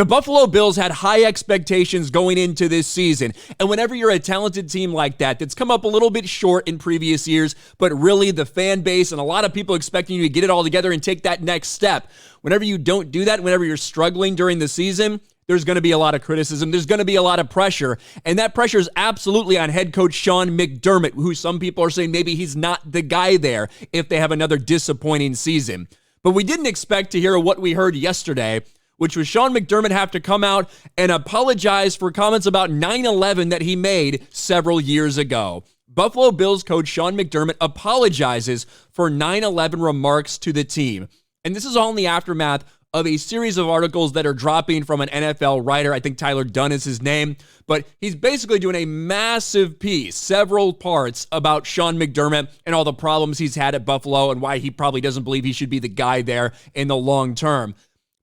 The Buffalo Bills had high expectations going into this season, and whenever you're a talented team like that that's come up a little bit short in previous years, but really the fan base and a lot of people expecting you to get it all together and take that next step, whenever you don't do that, whenever you're struggling during the season, there's going to be a lot of criticism. There's going to be a lot of pressure, and that pressure is absolutely on head coach Sean McDermott, who some people are saying maybe he's not the guy there if they have another disappointing season. But we didn't expect to hear what we heard yesterday, which was Sean McDermott have to come out and apologize for comments about 9/11 that he made several years ago. Buffalo Bills coach Sean McDermott apologizes for 9/11 remarks to the team. And this is all in the aftermath of a series of articles that are dropping from an NFL writer. I think Tyler Dunn is his name. But he's basically doing a massive piece, several parts, about Sean McDermott and all the problems he's had at Buffalo and why he probably doesn't believe he should be the guy there in the long term.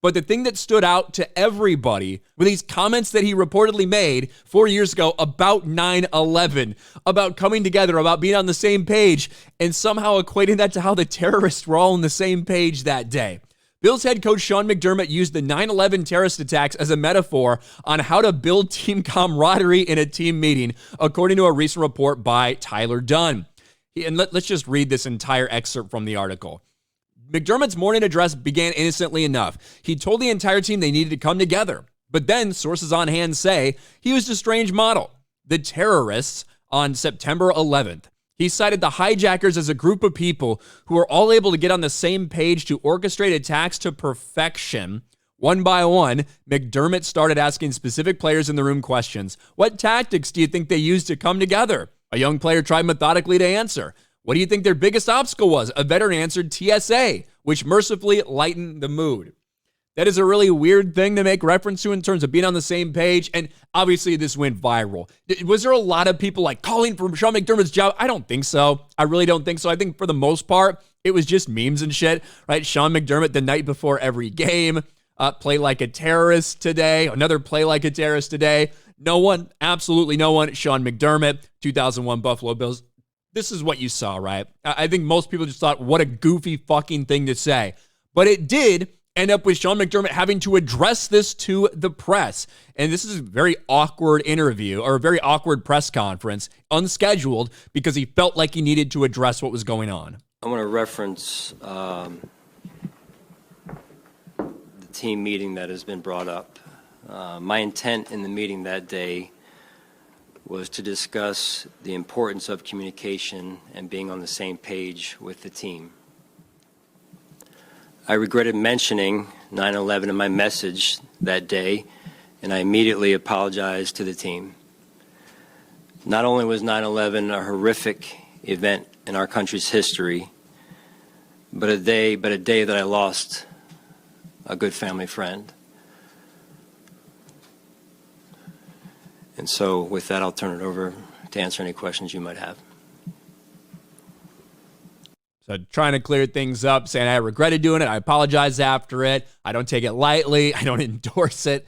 But the thing that stood out to everybody were these comments that he reportedly made 4 years ago about 9/11, about coming together, about being on the same page, and somehow equating that to how the terrorists were all on the same page that day. Bills head coach Sean McDermott used the 9/11 terrorist attacks as a metaphor on how to build team camaraderie in a team meeting, according to a recent report by Tyler Dunn. And let's just read this entire excerpt from the article. McDermott's morning address began innocently enough. He told the entire team they needed to come together. But then, sources on hand say, he used a strange model. The terrorists on September 11th. He cited the hijackers as a group of people who were all able to get on the same page to orchestrate attacks to perfection. One by one, McDermott started asking specific players in the room questions. What tactics do you think they used to come together? A young player tried methodically to answer. What do you think their biggest obstacle was? A veteran answered TSA, which mercifully lightened the mood. That is a really weird thing to make reference to in terms of being on the same page, and obviously this went viral. Was there a lot of people like calling for Sean McDermott's job? I don't think so. I really don't think so. I think for the most part, it was just memes and shit, right? Sean McDermott the night before every game, play like a terrorist today, another play like a terrorist today. No one, absolutely no one. Sean McDermott, 2001 Buffalo Bills. This is what you saw, right? I think most people just thought, what a goofy fucking thing to say. But it did end up with Sean McDermott having to address this to the press. And this is a very awkward interview, or a very awkward press conference, unscheduled, because he felt like he needed to address what was going on. I want to reference the team meeting that has been brought up. My intent in the meeting that day was to discuss the importance of communication and being on the same page with the team. I regretted mentioning 9/11 in my message that day, and I immediately apologized to the team. Not only was 9/11 a horrific event in our country's history, but a day that I lost a good family friend. And so with that, I'll turn it over to answer any questions you might have. So trying to clear things up, saying I regretted doing it. I apologize after it. I don't take it lightly. I don't endorse it.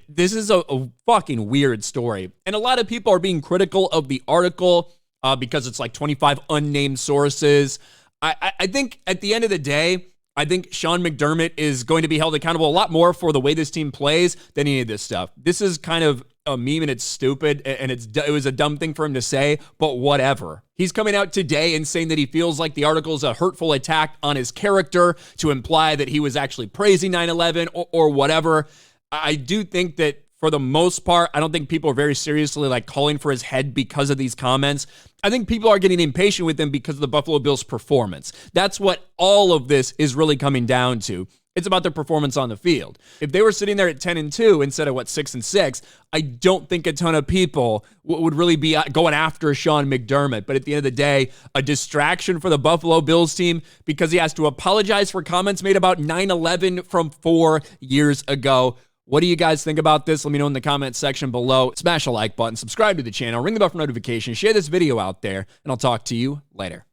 This is a fucking weird story. And a lot of people are being critical of the article because it's like 25 unnamed sources. I think at the end of the day, I think Sean McDermott is going to be held accountable a lot more for the way this team plays than any of this stuff. This is kind of a meme and it's stupid and it was a dumb thing for him to say, but whatever. He's coming out today and saying that he feels like the article is a hurtful attack on his character to imply that he was actually praising 9/11 or whatever. I do think that for the most part, I don't think people are very seriously like calling for his head because of these comments. I think people are getting impatient with him because of the Buffalo Bills' performance. That's what all of this is really coming down to. It's about their performance on the field. If they were sitting there at 10-2 instead of 6-6, I don't think a ton of people would really be going after Sean McDermott. But at the end of the day, a distraction for the Buffalo Bills team because he has to apologize for comments made about 9/11 from 4 years ago. What do you guys think about this? Let me know in the comments section below. Smash a like button, subscribe to the channel, ring the bell for notifications, share this video out there, and I'll talk to you later.